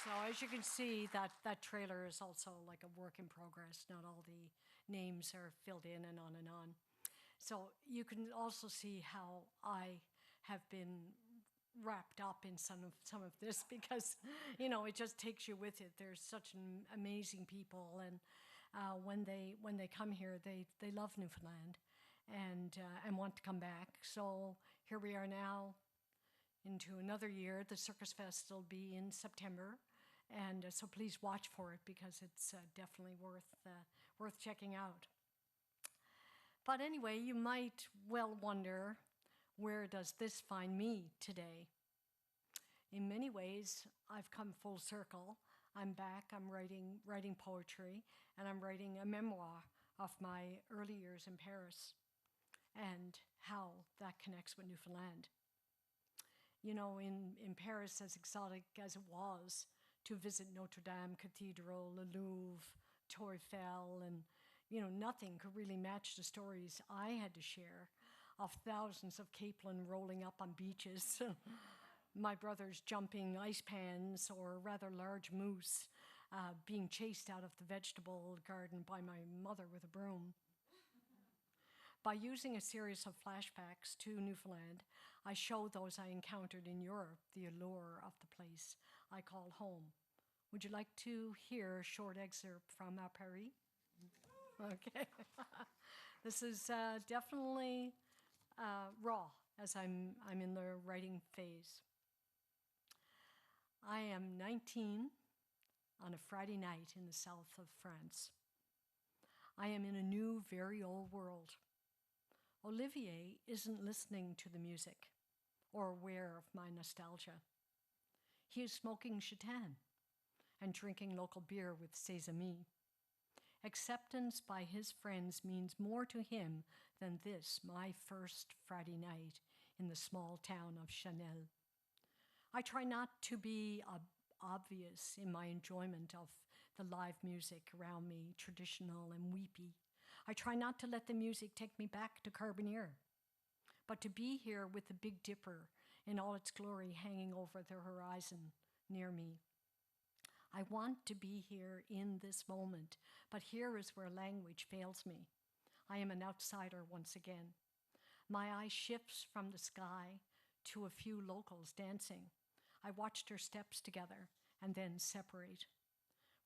So as you can see, that trailer is also like a work in progress. Not all the names are filled in and on and on. So you can also see how I have been wrapped up in some of this because, you know, it just takes you with it. There's such amazing people, and when they come here, they love Newfoundland and want to come back. So here we are now into another year. The Circus Fest will be in September, and so please watch for it because it's definitely worth checking out. But anyway, you might well wonder, where does this find me today? In many ways, I've come full circle. I'm back, I'm writing poetry, and I'm writing a memoir of my early years in Paris and how that connects with Newfoundland. You know, in Paris, as exotic as it was to visit Notre Dame Cathedral, the Louvre, Tour Eiffel, and, you know, nothing could really match the stories I had to share of thousands of capelin rolling up on beaches, my brothers jumping ice pans, or rather large moose being chased out of the vegetable garden by my mother with a broom. By using a series of flashbacks to Newfoundland, I show those I encountered in Europe the allure of the place I call home. Would you like to hear a short excerpt from Paris? Okay. This is definitely raw as I'm in the writing phase. I am 19 on a Friday night in the south of France. I am in a new, very old world. Olivier isn't listening to the music or aware of my nostalgia. He is smoking Chateau and drinking local beer with ses amis. Acceptance by his friends means more to him than this, my first Friday night in the small town of Chanel. I try not to be obvious in my enjoyment of the live music around me, traditional and weepy. I try not to let the music take me back to Carbonear, but to be here with the Big Dipper in all its glory hanging over the horizon near me. I want to be here in this moment, but here is where language fails me. I am an outsider once again. My eye shifts from the sky to a few locals dancing. I watched their steps together and then separate.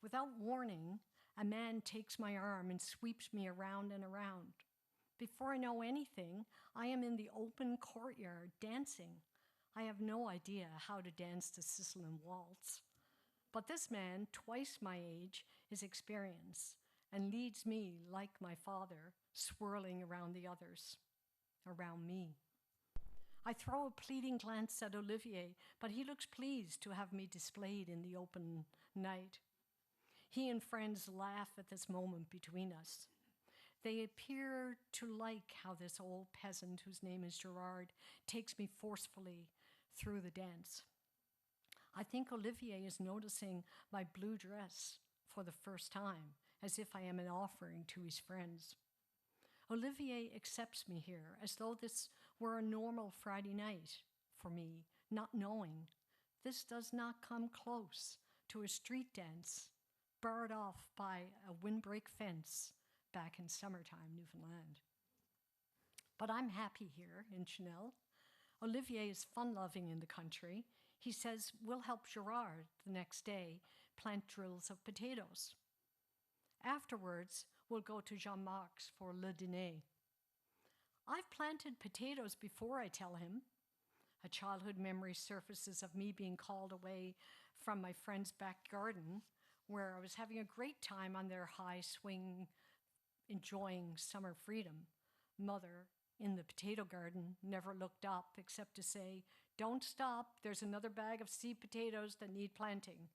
Without warning, a man takes my arm and sweeps me around and around. Before I know anything, I am in the open courtyard dancing. I have no idea how to dance the Sicilian waltz. But this man, twice my age, is experienced and leads me, like my father, swirling around the others, around me. I throw a pleading glance at Olivier, but he looks pleased to have me displayed in the open night. He and friends laugh at this moment between us. They appear to like how this old peasant, whose name is Gerard, takes me forcefully through the dance. I think Olivier is noticing my blue dress for the first time, as if I am an offering to his friends. Olivier accepts me here as though this were a normal Friday night for me, not knowing this does not come close to a street dance barred off by a windbreak fence back in summertime Newfoundland. But I'm happy here in Chanel. Olivier is fun-loving in the country. He says we'll help Gerard the next day plant drills of potatoes. Afterwards, we'll go to Jean-Marc's for le dîner. I've planted potatoes before, I tell him. A childhood memory surfaces of me being called away from my friend's back garden, where I was having a great time on their high swing, enjoying summer freedom. Mother in the potato garden never looked up except to say, "Don't stop, there's another bag of seed potatoes that need planting."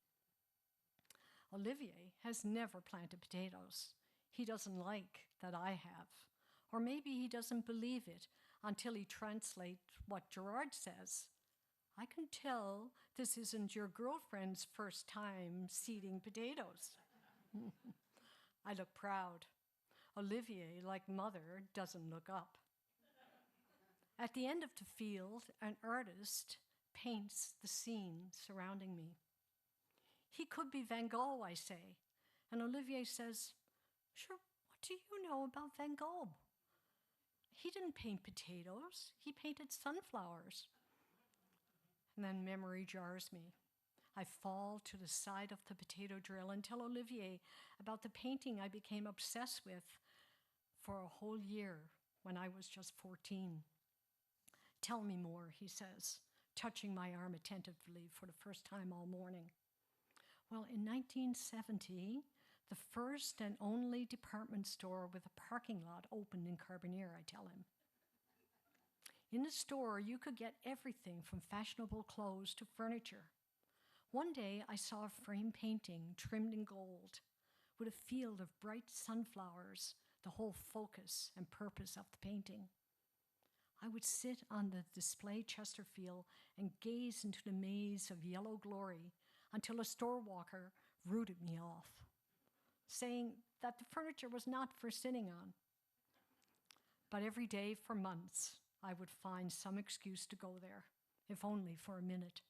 Olivier has never planted potatoes. He doesn't like that I have. Or maybe he doesn't believe it until he translates what Gerard says. "I can tell this isn't your girlfriend's first time seeding potatoes." I look proud. Olivier, like mother, doesn't look up. At the end of the field, an artist paints the scene surrounding me. "He could be Van Gogh," I say. And Olivier says, "Sure, what do you know about Van Gogh? He didn't paint potatoes, he painted sunflowers." And then memory jars me. I fall to the side of the potato drill and tell Olivier about the painting I became obsessed with for a whole year when I was just 14. "Tell me more," he says, touching my arm attentively for the first time all morning. "Well, in 1970, the first and only department store with a parking lot opened in Carbonear," I tell him. "In the store, you could get everything from fashionable clothes to furniture. One day, I saw a frame painting trimmed in gold with a field of bright sunflowers, the whole focus and purpose of the painting. I would sit on the display Chesterfield and gaze into the maze of yellow glory until a store walker rooted me off, saying that the furniture was not for sitting on. But every day for months, I would find some excuse to go there, if only for a minute.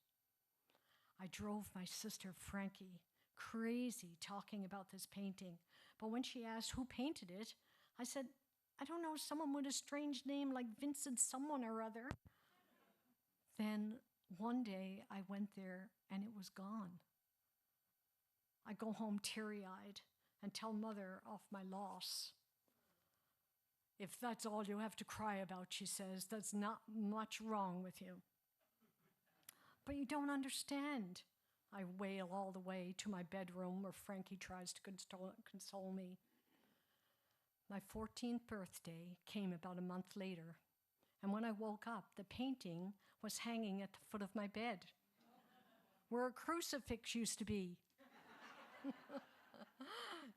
I drove my sister Frankie crazy talking about this painting, but when she asked who painted it, I said, "I don't know, someone with a strange name like Vincent someone or other." Then one day I went there and it was gone. I go home teary-eyed and tell Mother of my loss. "If that's all you have to cry about," she says, "there's not much wrong with you." "But you don't understand," I wail all the way to my bedroom where Frankie tries to console me. My 14th birthday came about a month later, and when I woke up, the painting was hanging at the foot of my bed, where a crucifix used to be.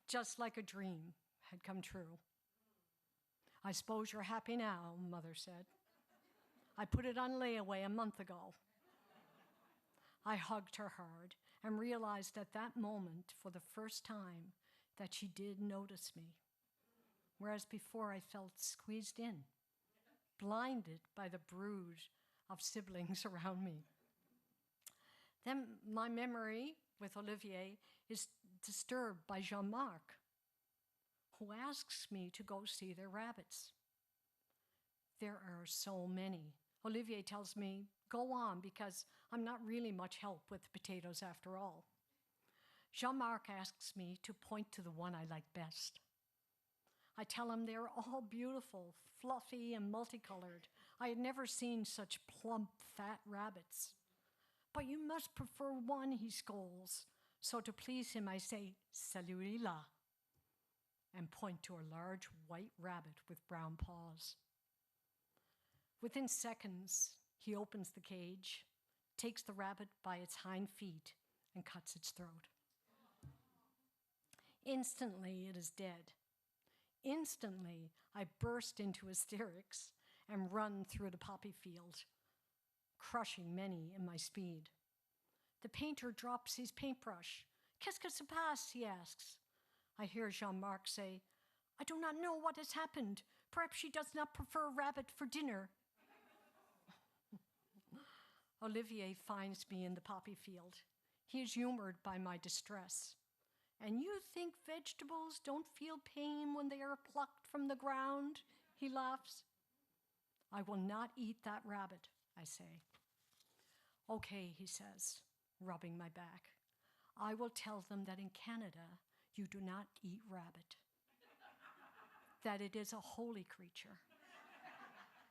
Just like a dream had come true. "I suppose you're happy now," Mother said. "I put it on layaway a month ago." I hugged her hard and realized at that moment for the first time that she did notice me, whereas before I felt squeezed in, blinded by the brood of siblings around me. Then my memory with Olivier is disturbed by Jean-Marc, who asks me to go see their rabbits. There are so many. Olivier tells me, "Go on, because I'm not really much help with the potatoes after all." Jean-Marc asks me to point to the one I like best. I tell him they're all beautiful, fluffy, and multicolored. I had never seen such plump, fat rabbits. "But you must prefer one," he scolds. So to please him, I say, "Celui-là," and point to a large white rabbit with brown paws. Within seconds, he opens the cage, takes the rabbit by its hind feet, and cuts its throat. Instantly, it is dead. Instantly, I burst into hysterics and run through the poppy field, crushing many in my speed. The painter drops his paintbrush. "Qu'est-ce que se passe?" he asks. I hear Jean-Marc say, "I do not know what has happened. Perhaps she does not prefer rabbit for dinner." Olivier finds me in the poppy field. He is humored by my distress. "And you think vegetables don't feel pain when they are plucked from the ground?" he laughs. "I will not eat that rabbit," I say. "Okay," he says, rubbing my back. "I will tell them that in Canada, you do not eat rabbit. That it is a holy creature,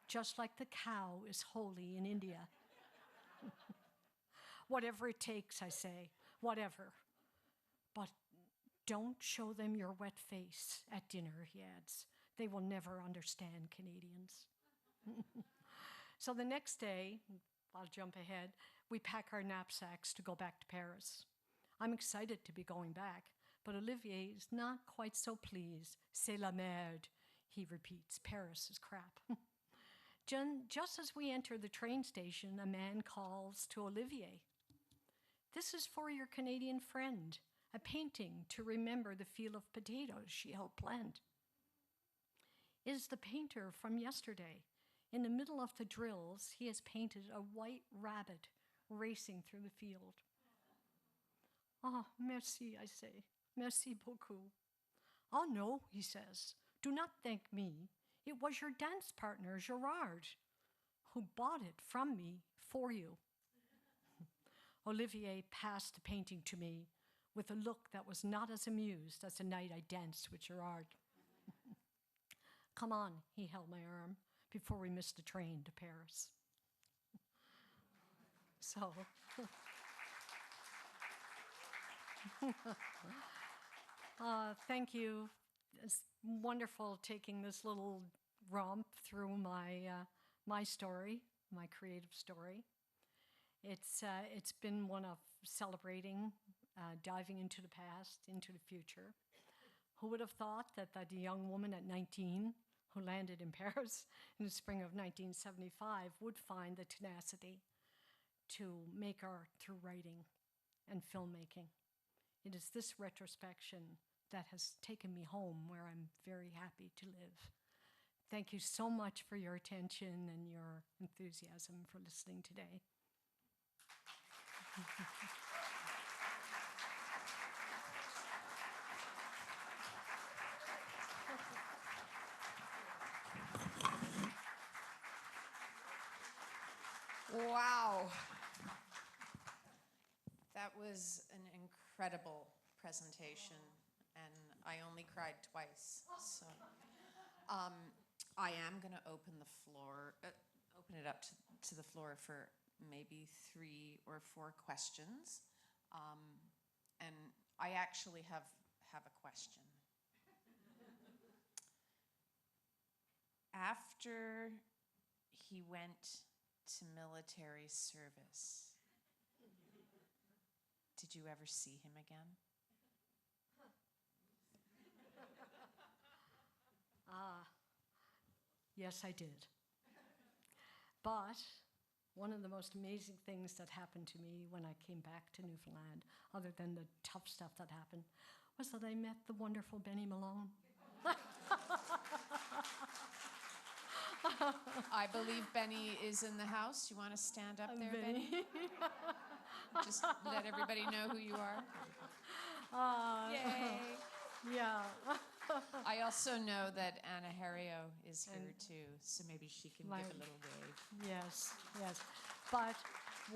just like the cow is holy in India." "Whatever it takes," I say, "whatever. But don't show them your wet face at dinner," he adds. "They will never understand Canadians." So the next day, I'll jump ahead, we pack our knapsacks to go back to Paris. I'm excited to be going back, but Olivier is not quite so pleased. C'est la merde, he repeats. Paris is crap. Just as we enter the train station, a man calls to Olivier. This is for your Canadian friend, a painting to remember the field of potatoes she helped plant. It is the painter from yesterday. In the middle of the drills, he has painted a white rabbit racing through the field. Ah, merci, I say. Merci beaucoup. Oh no, he says. Do not thank me. It was your dance partner, Gerard, who bought it from me for you. Olivier passed the painting to me with a look that was not as amused as the night I danced with Gerard. Come on, he held my arm before we missed the train to Paris. So, thank you. It's wonderful taking this little romp through my story, my creative story. It's been one of celebrating, diving into the past, into the future. Who would have thought that a young woman at 19 who landed in Paris in the spring of 1975 would find the tenacity to make art through writing and filmmaking. It is this retrospection that has taken me home where I'm very happy to live. Thank you so much for your attention and your enthusiasm for listening today. Wow. That was an incredible presentation, and I only cried twice. So I am going to open it up to the floor for maybe 3 or 4 questions. And I actually have a question. After he went to military service, did you ever see him again? Yes, I did. But one of the most amazing things that happened to me when I came back to Newfoundland, other than the tough stuff that happened, was that I met the wonderful Benny Malone. I believe Benny is in the house. You want to stand up there, Benny? Just let everybody know who you are. Yay! Yeah. I also know that Anna Harrio is here too, so maybe she can give a little wave. Yes, yes. But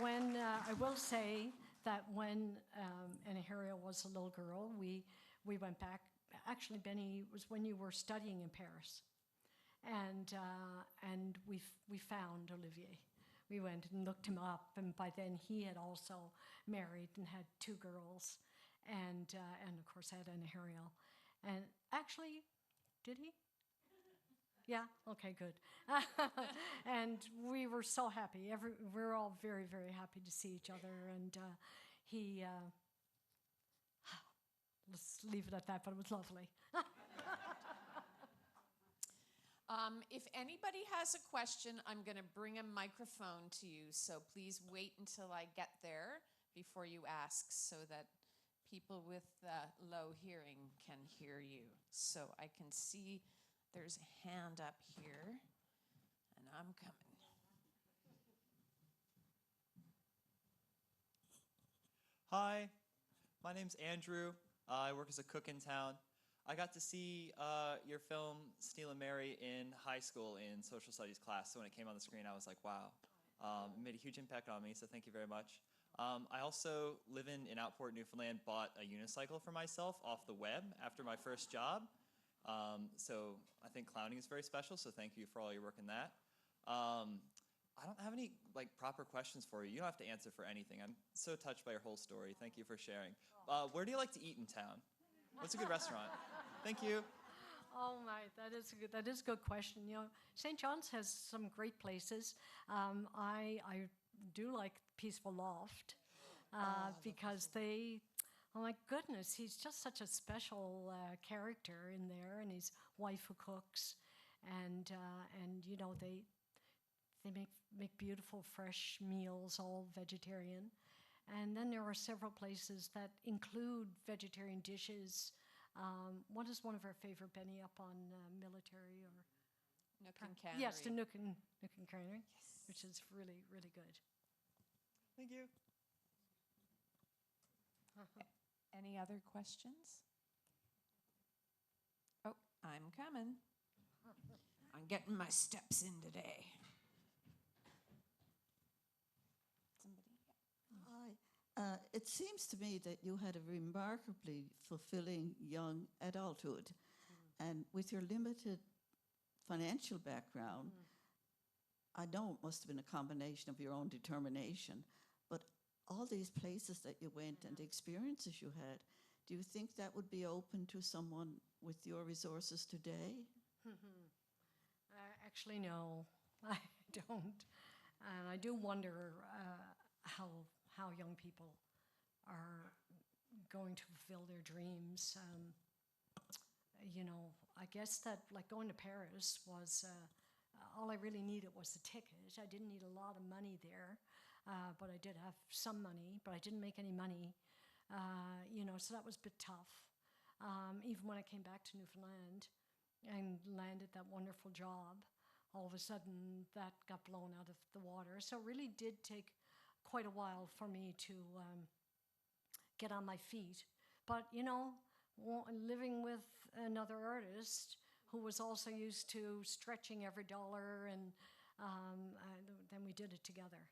when, I will say that when Anna Harrio was a little girl, we went back. Actually, Benny, it was when you were studying in Paris. And we found Olivier. We went and looked him up, and by then he had also married and had 2 girls, and of course had Anna Harrio. And actually, did he? Yeah. Okay. Good. And we were so happy. We were all very, very happy to see each other. And he. Let's leave it at that. But it was lovely. If anybody has a question, I'm going to bring a microphone to you. So please wait until I get there before you ask, so that people with low hearing can hear you. So I can see there's a hand up here, and I'm coming. Hi, my name's Andrew. I work as a cook in town. I got to see your film, Steal and Mary, in high school in social studies class. So when it came on the screen, I was like, wow. It made a huge impact on me, so thank you very much. I also, living in Outport, Newfoundland, bought a unicycle for myself off the web after my first job. So I think clowning is very special, so thank you for all your work in that. I don't have any proper questions for you. You don't have to answer for anything. I'm so touched by your whole story. Thank you for sharing. Where do you like to eat in town? What's a good restaurant? Thank you. Oh my, that is a good question. You know, St. John's has some great places. I do like Peaceful Loft because they, oh my goodness, he's just such a special character in there, and his wife who cooks, and you know they make beautiful fresh meals, all vegetarian. And then there are several places that include vegetarian dishes. What is one of our favorite, Benny, up on Military or Nook and Cannery? Yes, the Nook and Cannery, which is really, really good. Thank you. Any other questions? Oh, I'm coming. I'm getting my steps in today. Hi. It seems to me that you had a remarkably fulfilling young adulthood. And with your limited financial background, I know it must have been a combination of your own determination, but all these places that you went and the experiences you had, do you think that would be open to someone with your resources today? Actually, no, I don't. And I do wonder how young people are going to fulfill their dreams. You know, I guess that like going to Paris was, all I really needed was the ticket. I didn't need a lot of money there, but I did have some money, but I didn't make any money. You know, so that was a bit tough. Even when I came back to Newfoundland and landed that wonderful job, all of a sudden that got blown out of the water. So it really did take quite a while for me to get on my feet. But, you know, living with another artist who was also used to stretching every dollar, and then we did it together.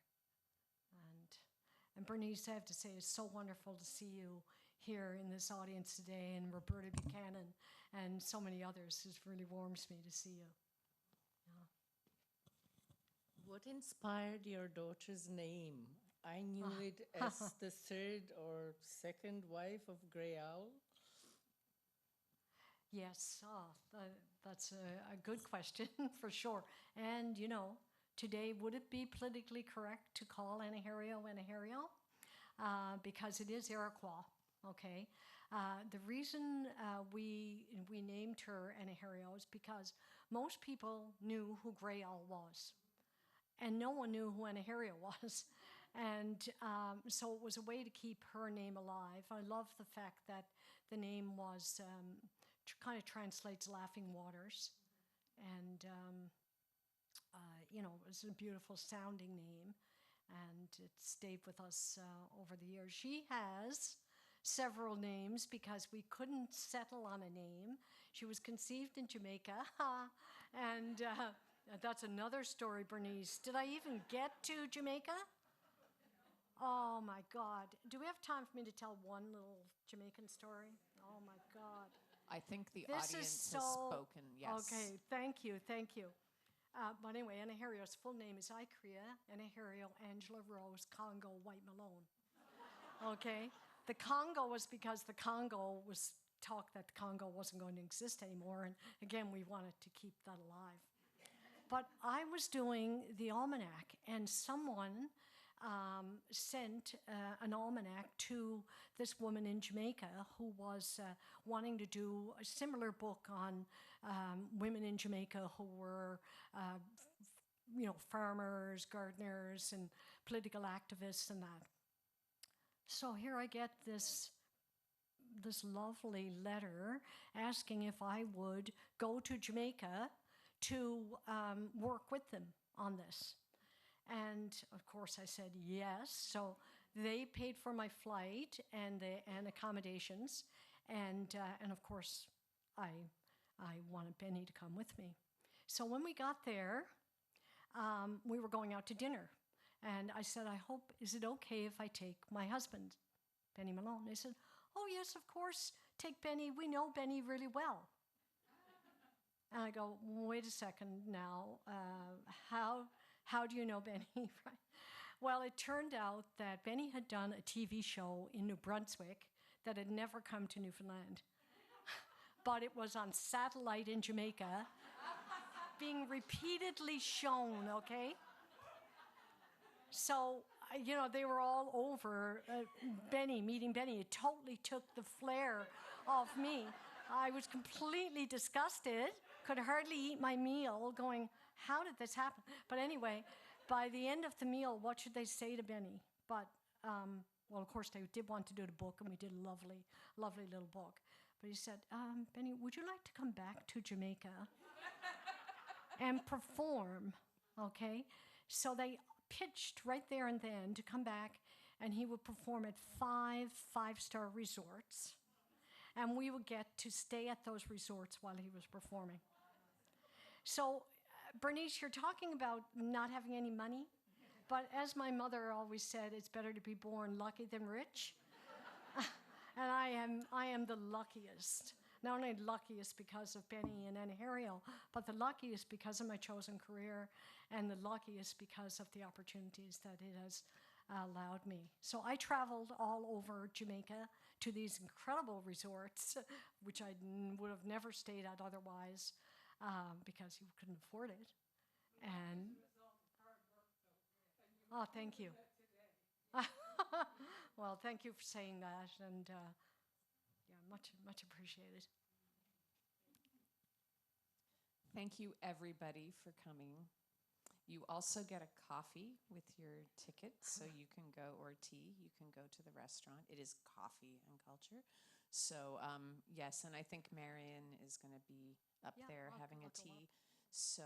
And Bernice, I have to say, it's so wonderful to see you here in this audience today, and Roberta Buchanan and so many others. It really warms me to see you. What inspired your daughter's name? I knew it as the third or second wife of Grey Owl. Yes, that's a good question for sure. And, you know, today, would it be politically correct to call Anahario Anahario? Because it is Iroquois, okay? The reason we named her Anahario is because most people knew who Grey Owl was, and no one knew who Anahario was. And so it was a way to keep her name alive. I love the fact that the name was kind of translates Laughing Waters, and you know, it was a beautiful sounding name, and it stayed with us over the years. She has several names because we couldn't settle on a name. She was conceived in Jamaica, and that's another story, Bernice. Did I even get to Jamaica? Oh my God. Do we have time for me to tell one little Jamaican story? Oh my God. I think the This audience is has spoken, yes. Okay, thank you. But anyway, Anahario's full name is Icrea Anahario Angela Rose Congo White Malone. Okay? The Congo was because the Congo was talk that the Congo wasn't going to exist anymore, and again, we wanted to keep that alive. But I was doing the almanac, and someone sent an almanac to this woman in Jamaica who was wanting to do a similar book on women in Jamaica who were, you know, farmers, gardeners, and political activists and that. So here I get this lovely letter asking if I would go to Jamaica to work with them on this. And of course I said yes. So they paid for my flight and accommodations, and of course I wanted Benny to come with me. So when we got there, we were going out to dinner, and I said, is it okay if I take my husband, Benny Malone? They said, oh yes, of course, take Benny. We know Benny really well. And I go, wait a second now, how do you know Benny? Well, it turned out that Benny had done a TV show in New Brunswick that had never come to Newfoundland. but it was on satellite in Jamaica, being repeatedly shown, okay? So, they were all over meeting Benny. It totally took the flair off me. I was completely disgusted, could hardly eat my meal, going, how did this happen? But anyway, by the end of the meal, what should they say to Benny? But, well, of course, they did want to do the book, and we did a lovely, lovely little book. But he said, Benny, would you like to come back to Jamaica and perform, okay? So they pitched right there and then to come back, and he would perform at 5 five-star resorts, and we would get to stay at those resorts while he was performing. So, Bernice, you're talking about not having any money, but as my mother always said, it's better to be born lucky than rich. And I am the luckiest. Not only luckiest because of Benny and Anne Harriel, but the luckiest because of my chosen career, and the luckiest because of the opportunities that it has allowed me. So I traveled all over Jamaica to these incredible resorts, which I would have never stayed at otherwise, because you couldn't afford it. And oh, thank you. Well, thank you for saying that, and yeah, much appreciated. Thank you, everybody, for coming. You also get a coffee with your ticket, so you can go, or tea, you can go to the restaurant. It is coffee and culture. So, yes, and I think Marian is going to be up there having a tea, so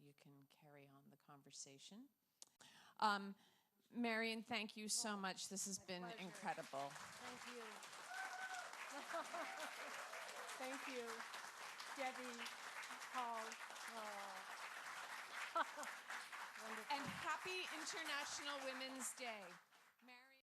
you can carry on the conversation. Marian, thank you so much. This has been incredible. Thank you. Thank you, Debbie, Paul. And happy International Women's Day.